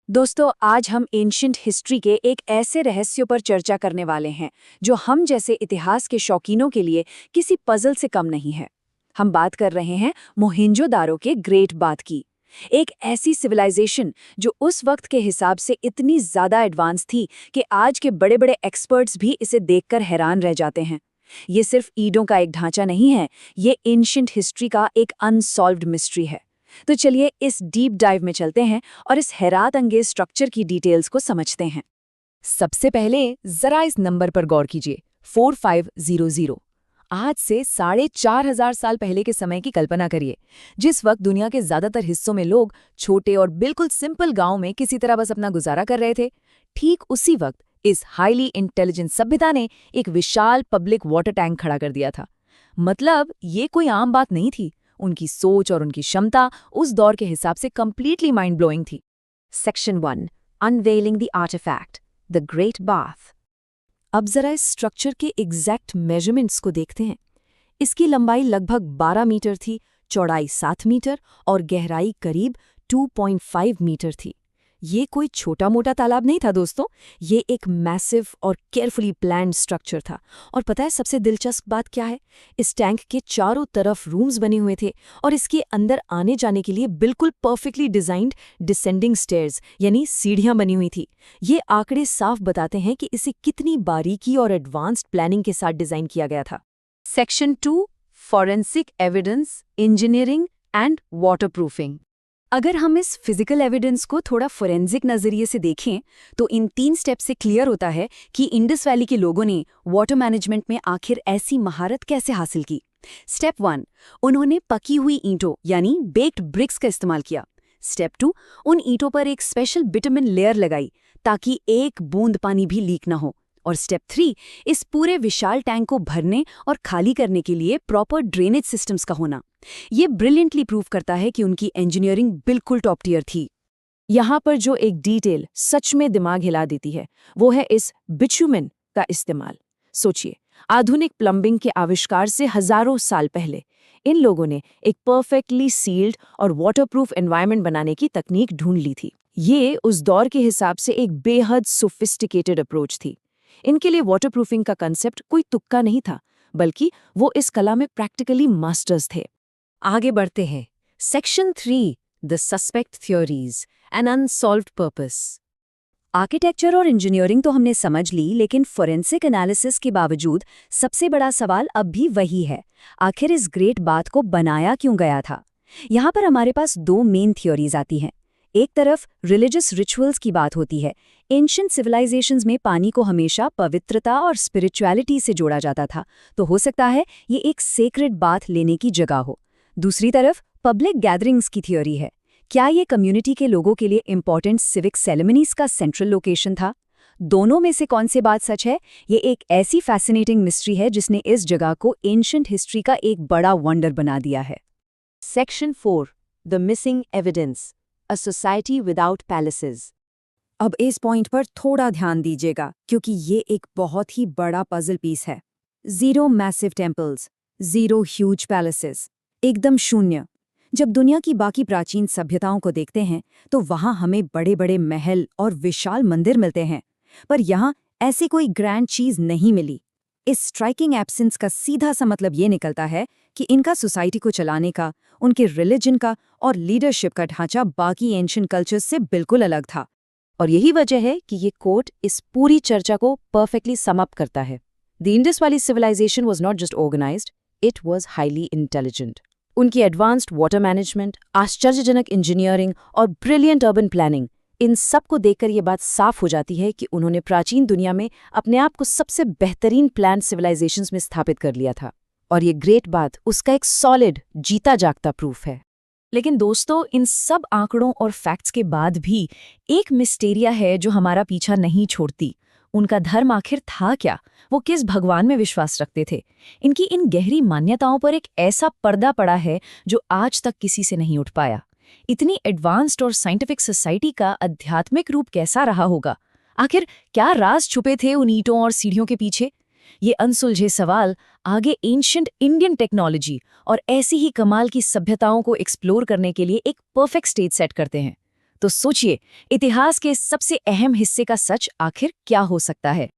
दोस्तों, आज हम एंशिएंट हिस्ट्री के एक ऐसे रहस्य पर चर्चा करने वाले हैं जो हम जैसे इतिहास के शौकीनों के लिए किसी पजल से कम नहीं है। हम बात कर रहे हैं मोहेंजोदारो के ग्रेट बाथ की। एक ऐसी सिविलाइजेशन जो उस वक्त के हिसाब से इतनी ज्यादा एडवांस थी कि आज के बड़े बड़े एक्सपर्ट्स भी इसे देखकर हैरान रह जाते हैं। ये सिर्फ ईंटों का एक ढांचा नहीं है, ये एंशिएंट हिस्ट्री का एक अनसॉल्व्ड मिस्ट्री है। तो चलिए इस डीप डाइव में चलते हैं और इस हैरात अंगेज स्ट्रक्चर की डिटेल्स को समझते हैं। सबसे पहले जरा इस नंबर पर गौर कीजिए, 4500। आज से 4500 साल पहले के समय की कल्पना करिए, जिस वक्त दुनिया के ज्यादातर हिस्सों में लोग छोटे और बिल्कुल सिंपल गांव में किसी तरह बस अपना गुजारा कर रहे थे। ठीक उसी वक्त इस हाईली इंटेलिजेंट सभ्यता ने एक विशाल पब्लिक वाटर टैंक खड़ा कर दिया था। मतलब ये कोई आम बात नहीं थी। उनकी सोच और उनकी क्षमता उस दौर के हिसाब से कंप्लीटली माइंड ब्लोइंग थी। Section 1. Unveiling the Artifact, The Great Bath. अब जरा इस स्ट्रक्चर के एग्जैक्ट मेजरमेंट्स को देखते हैं। इसकी लंबाई लगभग 12 मीटर थी, चौड़ाई 7 मीटर और गहराई करीब 2.5 मीटर थी। ये कोई छोटा मोटा तालाब नहीं था दोस्तों, ये एक मैसिव और केयरफुली प्लान्ड स्ट्रक्चर था। और पता है सबसे दिलचस्प बात क्या है? इस टैंक के चारों तरफ रूम्स बने हुए थे और इसके अंदर आने जाने के लिए बिल्कुल परफेक्टली डिजाइंड डिसेंडिंग स्टेयर्स यानी सीढ़ियां बनी हुई थी। ये आंकड़े साफ बताते हैं कि इसे कितनी बारीकी और एडवांस्ड प्लानिंग के साथ डिजाइन किया गया था। Section 2, forensic evidence, engineering and waterproofing. अगर हम इस फिजिकल एविडेंस को थोड़ा फोरेंसिक नजरिए से देखें तो इन 3 स्टेप से क्लियर होता है कि इंडस वैली के लोगों ने वाटर मैनेजमेंट में आखिर ऐसी महारत कैसे हासिल की। स्टेप 1, उन्होंने पकी हुई ईंटों यानी बेक्ड ब्रिक्स का इस्तेमाल किया। स्टेप 2, उन ईंटों पर एक स्पेशल बिटुमिन लेयर लगाई ताकि एक बूंद पानी भी लीक ना हो। और स्टेप 3, इस पूरे विशाल टैंक को भरने और खाली करने के लिए प्रॉपर ड्रेनेज सिस्टम्स का होना। ये ब्रिलियंटली प्रूव करता है कि उनकी इंजीनियरिंग बिल्कुल टॉप टियर थी। यहाँ पर जो एक डिटेल सच में दिमाग हिला देती है वो है इस बिटुमिन का इस्तेमाल। सोचिए, आधुनिक प्लम्बिंग के आविष्कार से हजारों साल पहले इन लोगों ने एक परफेक्टली सील्ड और वाटरप्रूफ एनवायरनमेंट बनाने की तकनीक ढूंढ ली थी। ये उस दौर के हिसाब से एक बेहद सोफिस्टिकेटेड अप्रोच थी। इनके लिए वाटरप्रूफिंग का कंसेप्ट कोई तुक्का नहीं था, बल्कि वो इस कला में प्रैक्टिकली मास्टर्स थे। आगे बढ़ते हैं। Section 3. The Suspect Theories, An Unsolved Purpose. Architecture और इंजीनियरिंग तो हमने समझ ली, लेकिन फोरेंसिक एनालिसिस के बावजूद सबसे बड़ा सवाल अब भी वही है, आखिर इस ग्रेट बाथ को बनाया क्यों गया था। यहाँ पर हमारे पास 2 मेन थ्योरीज आती हैं। एक तरफ रिलीजियस रिचुअल्स की बात होती है। एंशिएंट सिविलाइजेशंस में पानी को हमेशा पवित्रता और स्पिरिचुअलिटी से जोड़ा जाता था, तो हो सकता है ये एक सेक्रेड बाथ लेने की जगह हो। दूसरी तरफ पब्लिक गैदरिंग्स की थ्योरी है। क्या ये कम्युनिटी के लोगों के लिए इंपॉर्टेंट सिविक सेरेमनीज का सेंट्रल लोकेशन था? दोनों में से कौन सी बात सच है? ये एक ऐसी फैसिनेटिंग मिस्ट्री है जिसने इस जगह को एंशिएंट हिस्ट्री का एक बड़ा वंडर बना दिया है। Section 4. The Missing Evidence, A Society Without Palaces. अब इस पॉइंट पर थोड़ा ध्यान दीजिएगा क्योंकि ये एक बहुत ही बड़ा पजल पीस है। 0 मैसिव टेम्पल्स, 0 ह्यूज पैलेसेस, एकदम शून्य। जब दुनिया की बाकी प्राचीन सभ्यताओं को देखते हैं तो वहां हमें बड़े बड़े महल और विशाल मंदिर मिलते हैं, पर यहाँ ऐसी कोई ग्रैंड चीज नहीं मिली। इस स्ट्राइकिंग एब्सेंस का सीधा सा मतलब ये निकलता है कि इनका सोसाइटी को चलाने का, उनके रिलीजन का और लीडरशिप का ढांचा बाकी एंशिएंट कल्चर्स से बिल्कुल अलग था। और यही वजह है कि ये कोट इस पूरी चर्चा को परफेक्टली सम अप करता है। The Indus valley civilisation was not just organised, it was highly intelligent. उनकी एडवांस्ड वाटर मैनेजमेंट, आश्चर्यजनक इंजीनियरिंग और ब्रिलियंट अर्बन प्लानिंग, इन सब को देखकर ये बात साफ हो जाती है कि उन्होंने प्राचीन दुनिया में अपने आप को सबसे बेहतरीन प्लान सिविलाइजेशंस में स्थापित कर लिया था। और ये ग्रेट बात उसका एक सॉलिड जीता जागता प्रूफ है। लेकिन दोस्तों, इन सब आंकड़ों और फैक्ट्स के बाद भी एक मिस्टेरिया है जो हमारा पीछा नहीं छोड़ती। उनका धर्म आखिर था क्या? वो किस भगवान में विश्वास रखते थे? इनकी इन गहरी मान्यताओं पर एक ऐसा पर्दा पड़ा है जो आज तक किसी से नहीं उठ पाया। इतनी एडवांस्ड और साइंटिफिक सोसाइटी का आध्यात्मिक रूप कैसा रहा होगा? आखिर क्या राज छुपे थे उन ईंटों और सीढ़ियों के पीछे? ये अनसुलझे सवाल आगे एंशिएंट इंडियन टेक्नोलॉजी और ऐसी ही कमाल की सभ्यताओं को एक्सप्लोर करने के लिए एक परफेक्ट स्टेज सेट करते हैं। तो सोचिए, इतिहास के सबसे अहम हिस्से का सच आखिर क्या हो सकता है।